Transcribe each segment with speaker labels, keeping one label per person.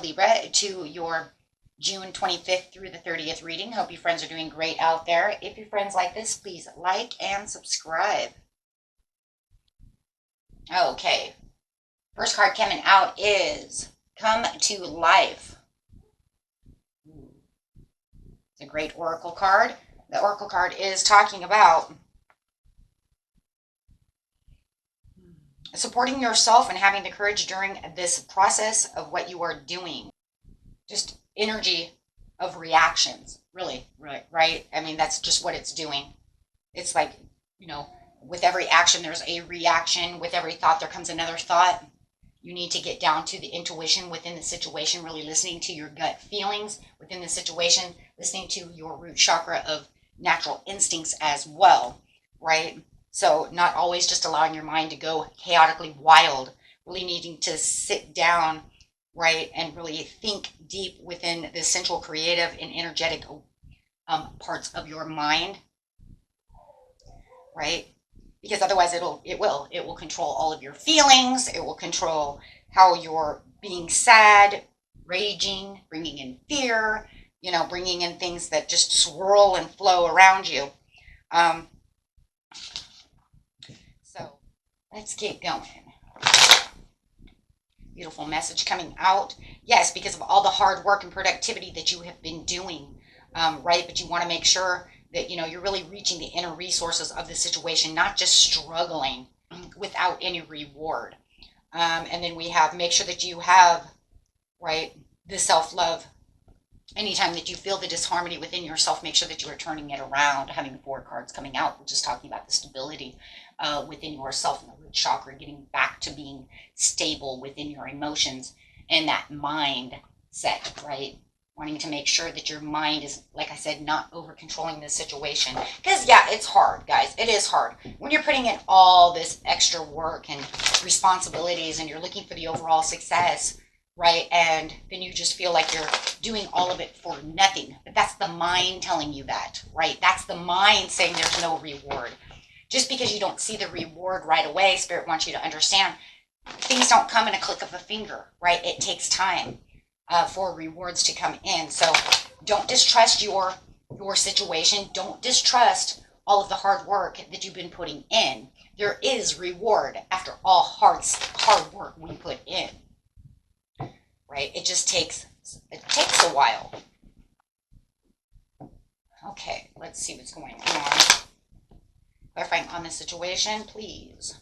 Speaker 1: Libra, to your June 25th through the 30th reading. Hope you friends are doing great out there. If your friends like this, please like and subscribe. Okay. First card coming out is Come to Life. It's a great oracle card. The oracle card is talking about supporting yourself and having the courage during this process of what you are doing. Just energy of reactions, really, right? I mean, that's just what it's doing. It's like, with every action, there's a reaction. With every thought, there comes another thought. You need to get down to the intuition within the situation, really listening to your gut feelings within the situation, listening to your root chakra of natural instincts as well, right? So not always just allowing your mind to go chaotically wild, really needing to sit down, right, and really think deep within the central creative and energetic parts of your mind, right? Because otherwise it will control all of your feelings. It will control how you're being sad, raging, bringing in fear, bringing in things that just swirl and flow around you. So let's get going. Beautiful message coming out. Yes, because of all the hard work and productivity that you have been doing, right? But you want to make sure that, you're really reaching the inner resources of the situation, not just struggling without any reward. And then we have, make sure that you have, right, the self-love. Anytime that you feel the disharmony within yourself, make sure that you are turning it around. Having the 4 cards coming out, we're just talking about the stability within yourself and the root chakra, getting back to being stable within your emotions and that mindset, right? Wanting to make sure that your mind is, like I said, not over controlling the situation. Because, yeah, it's hard, guys. It is hard. When you're putting in all this extra work and responsibilities and you're looking for the overall success, right? And then you just feel like you're doing all of it for nothing. But that's the mind telling you that, right? That's the mind saying there's no reward. Just because you don't see the reward right away, Spirit wants you to understand things don't come in a click of a finger, right? It takes time for rewards to come in. So don't distrust your situation. Don't distrust all of the hard work that you've been putting in. There is reward after all hard work we put in. Right? It takes a while. Okay, let's see what's going on. Clarifying on the situation, please.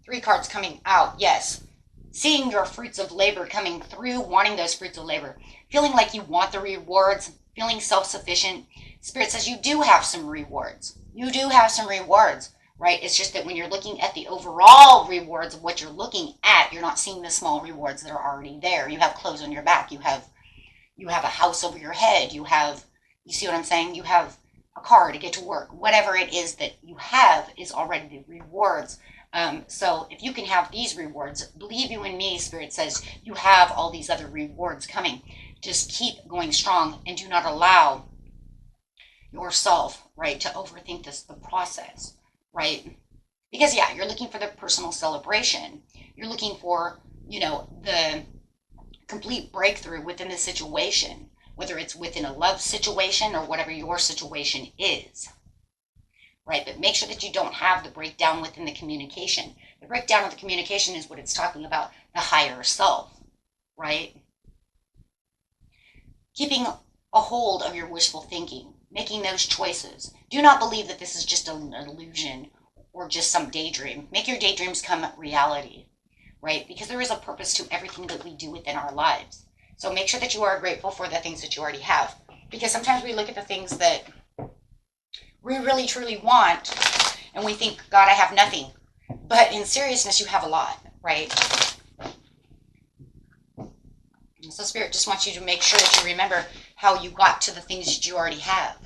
Speaker 1: 3 cards coming out. Yes. Seeing your fruits of labor coming through, wanting those fruits of labor. Feeling like you want the rewards, feeling self-sufficient. Spirit says you do have some rewards. You do have some rewards. Right? It's just that when you're looking at the overall rewards of what you're looking at, you're not seeing the small rewards that are already there. You have clothes on your back. You have a house over your head. You see what I'm saying? You have a car to get to work. Whatever it is that you have is already the rewards. So if you can have these rewards, believe you in me, Spirit says you have all these other rewards coming. Just keep going strong and do not allow yourself, right, to overthink the process. Right? Because, yeah, you're looking for the personal celebration. You're looking for, the complete breakthrough within the situation, whether it's within a love situation or whatever your situation is. Right? But make sure that you don't have the breakdown within the communication. The breakdown of the communication is what it's talking about, the higher self. Right? Keeping a hold of your wishful thinking. Making those choices. Do not believe that this is just an illusion or just some daydream. Make your daydreams come reality, right? Because there is a purpose to everything that we do within our lives. So make sure that you are grateful for the things that you already have. Because sometimes we look at the things that we really truly want and we think, God, I have nothing. But in seriousness, you have a lot, right? So Spirit just wants you to make sure that you remember how you got to the things that you already have.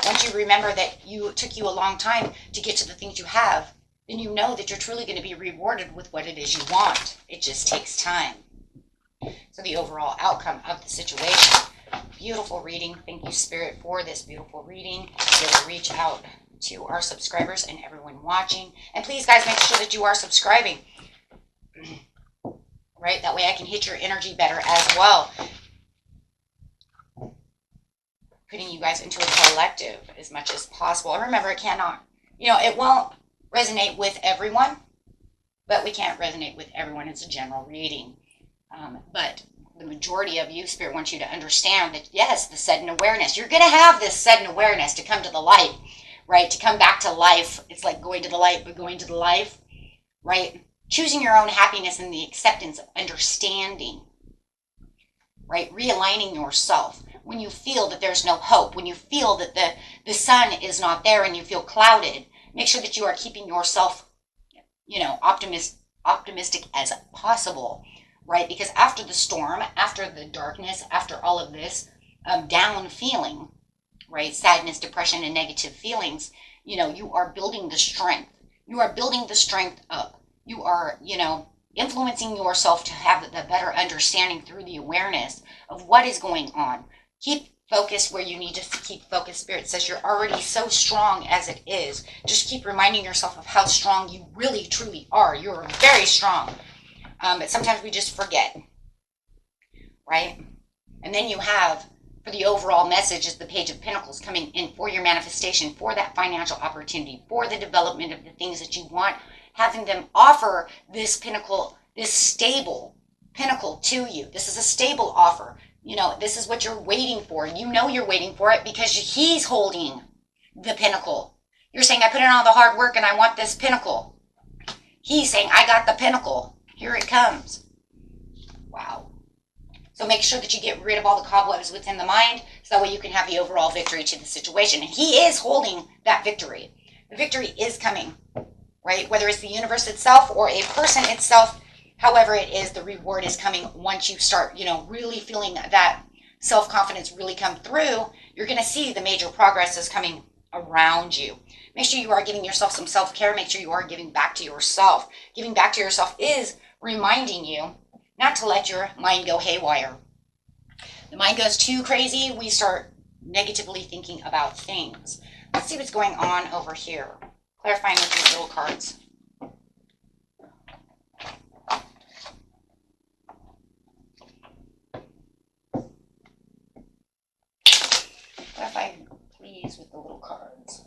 Speaker 1: Once you remember that it took you a long time to get to the things you have, then you know that you're truly going to be rewarded with what it is you want. It just takes time. So the overall outcome of the situation. Beautiful reading. Thank you, Spirit, for this beautiful reading. We'll reach out to our subscribers and everyone watching. And please, guys, make sure that you are subscribing. right? That way I can hit your energy better as well. Putting you guys into a collective as much as possible. And remember, it cannot, it won't resonate with everyone, but we can't resonate with everyone. It's a general reading. But the majority of you, Spirit wants you to understand that, yes, the sudden awareness. You're going to have this sudden awareness to come to the light, right? To come back to life. It's like going to the light, but going to the life, right? Choosing your own happiness and the acceptance of understanding, right? Realigning yourself. When you feel that there's no hope, when you feel that the sun is not there and you feel clouded, make sure that you are keeping yourself, optimistic as possible, right? Because after the storm, after the darkness, after all of this down feeling, right? Sadness, depression, and negative feelings, you are building the strength. You are building the strength up. You are, influencing yourself to have the better understanding through the awareness of what is going on. Keep focused where you need to keep focused. Spirit says you're already so strong as it is. Just keep reminding yourself of how strong you really, truly are. You're very strong. But sometimes we just forget, right? And then you have, for the overall message, is the Page of Pentacles coming in for your manifestation, for that financial opportunity, for the development of the things that you want, having them offer this pinnacle, this stable pinnacle to you. This is a stable offer. This is what you're waiting for. You're waiting for it because he's holding the pinnacle. You're saying, I put in all the hard work and I want this pinnacle. He's saying, I got the pinnacle. Here it comes. Wow. So make sure that you get rid of all the cobwebs within the mind so that way you can have the overall victory to the situation. And he is holding that victory. The victory is coming, right? Whether it's the universe itself or a person itself, however it is, the reward is coming once you start, really feeling that self-confidence really come through. You're going to see the major progress is coming around you. Make sure you are giving yourself some self-care. Make sure you are giving back to yourself. Giving back to yourself is reminding you not to let your mind go haywire. The mind goes too crazy. We start negatively thinking about things. Let's see what's going on over here. Clarifying with these little cards. Clarify, please, with the little cards.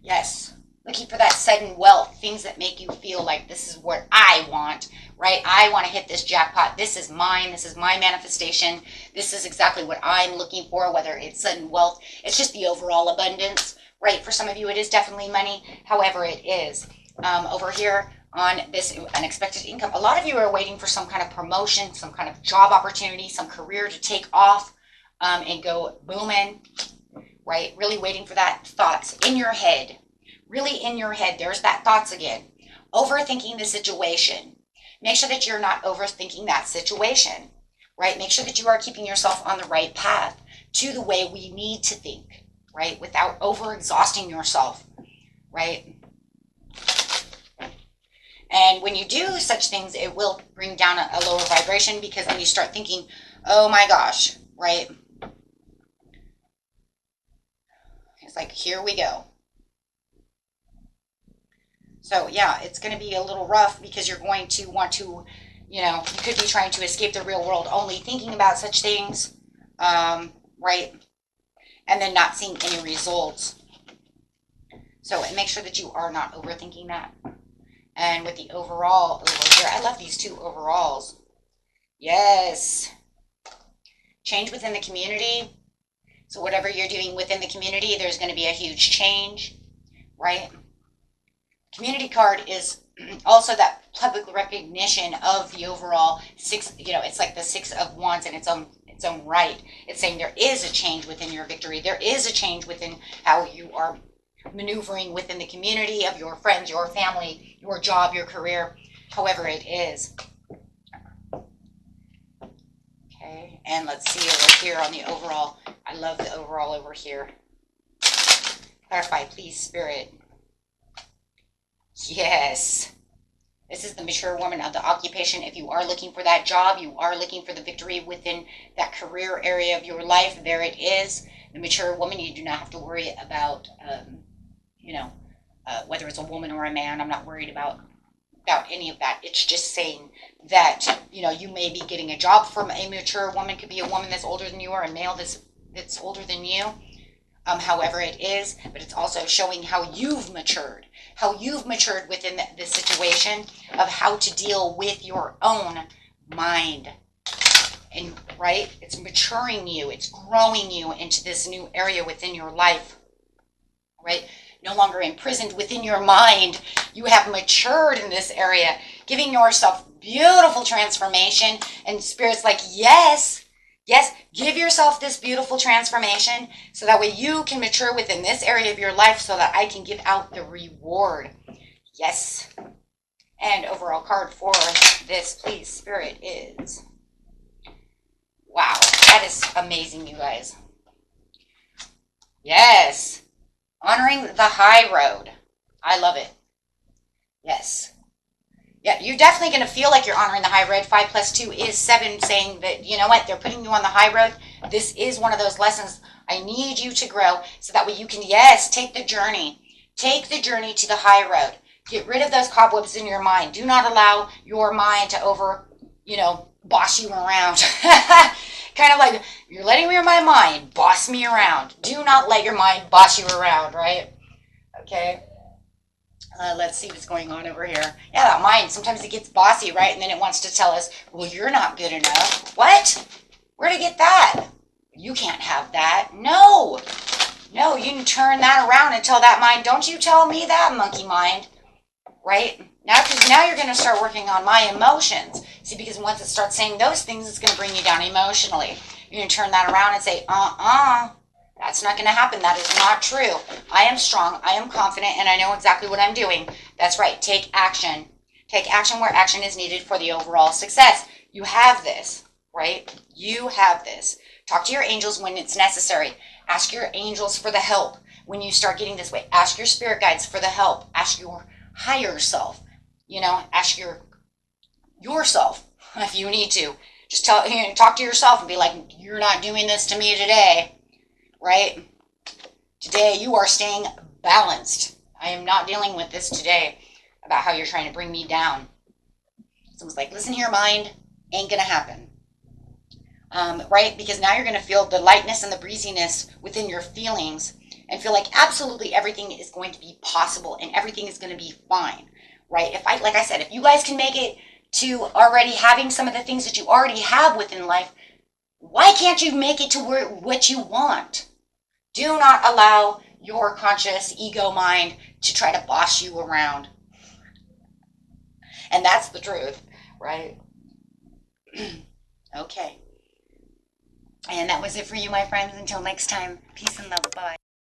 Speaker 1: Yes, looking for that sudden wealth, things that make you feel like this is what I want, right? I want to hit this jackpot. This is mine. This is my manifestation. This is exactly what I'm looking for, whether it's sudden wealth. It's just the overall abundance, right? For some of you, it is definitely money, however it is. Over here on this unexpected income, a lot of you are waiting for some kind of promotion, some kind of job opportunity, some career to take off and go booming. Right? Really waiting for that thoughts in your head. Really in your head. There's that thoughts again. Overthinking the situation. Make sure that you're not overthinking that situation. Right? Make sure that you are keeping yourself on the right path to the way we need to think. Right? Without overexhausting yourself. Right? And when you do such things, it will bring down a lower vibration because then you start thinking, oh my gosh, right? It's like, here we go. So yeah, it's going to be a little rough because you're going to want to, you could be trying to escape the real world, only thinking about such things, right? And then not seeing any results. So make sure that you are not overthinking that. And with the overall over here, I love these two overalls. Yes. Change within the community. So whatever you're doing within the community, there's going to be a huge change, right? Community card is also that public recognition of the overall six, it's like the Six of Wands in its own right. It's saying there is a change within your victory. There is a change within how you are maneuvering within the community of your friends, your family, your job, your career, however it is. Okay, and let's see over here on the overall. I love the overall over here. Clarify, please, Spirit. Yes. This is the mature woman of the occupation. If you are looking for that job, you are looking for the victory within that career area of your life, there it is. The mature woman, you do not have to worry about you know, whether it's a woman or a man. I'm not worried about any of that. It's just saying that, you know, you may be getting a job from a mature woman. Could be a woman that's older than you or a male that's older than you. However it is, but it's also showing how you've matured within this situation of how to deal with your own mind. And right, it's maturing you, it's growing you into this new area within your life, right? No longer imprisoned within your mind. You have matured in this area, giving yourself beautiful transformation. And Spirit's like, yes, give yourself this beautiful transformation so that way you can mature within this area of your life so that I can give out the reward. Yes. And overall card for this, please, Spirit, is... Wow, that is amazing, you guys. Yes. Honoring the high road. I love it. Yes. Yeah, you're definitely going to feel like you're honoring the high road. 5 plus 2 is 7, saying that, you know what, they're putting you on the high road. This is one of those lessons. I need you to grow so that way you can, yes, take the journey. Take the journey to the high road. Get rid of those cobwebs in your mind. Do not allow your mind to boss you around. Kind of like, you're letting my mind boss me around. Do not let your mind boss you around, right? Okay. Let's see what's going on over here. Yeah, that mind, sometimes it gets bossy, right? And then it wants to tell us, well, you're not good enough. What? Where'd I get that? You can't have that. No, you can turn that around and tell that mind, don't you tell me that, monkey mind, right? Now you're going to start working on my emotions. See, because once it starts saying those things, it's going to bring you down emotionally. You're going to turn that around and say, that's not going to happen. That is not true. I am strong. I am confident, and I know exactly what I'm doing. That's right. Take action. Take action where action is needed for the overall success. You have this, right? You have this. Talk to your angels when it's necessary. Ask your angels for the help when you start getting this way. Ask your spirit guides for the help. Ask your higher self. Ask yourself if you need to. Just talk to yourself and be like, you're not doing this to me today, right? Today you are staying balanced. I am not dealing with this today about how you're trying to bring me down. Someone's like, listen here, mind, ain't gonna happen. Right? Because now you're gonna feel the lightness and the breeziness within your feelings and feel like absolutely everything is going to be possible and everything is going to be fine. Right? Like I said, if you guys can make it to already having some of the things that you already have within life, why can't you make it to what you want? Do not allow your conscious ego mind to try to boss you around. And that's the truth, right? Okay. And that was it for you, my friends. Until next time, peace and love. Bye.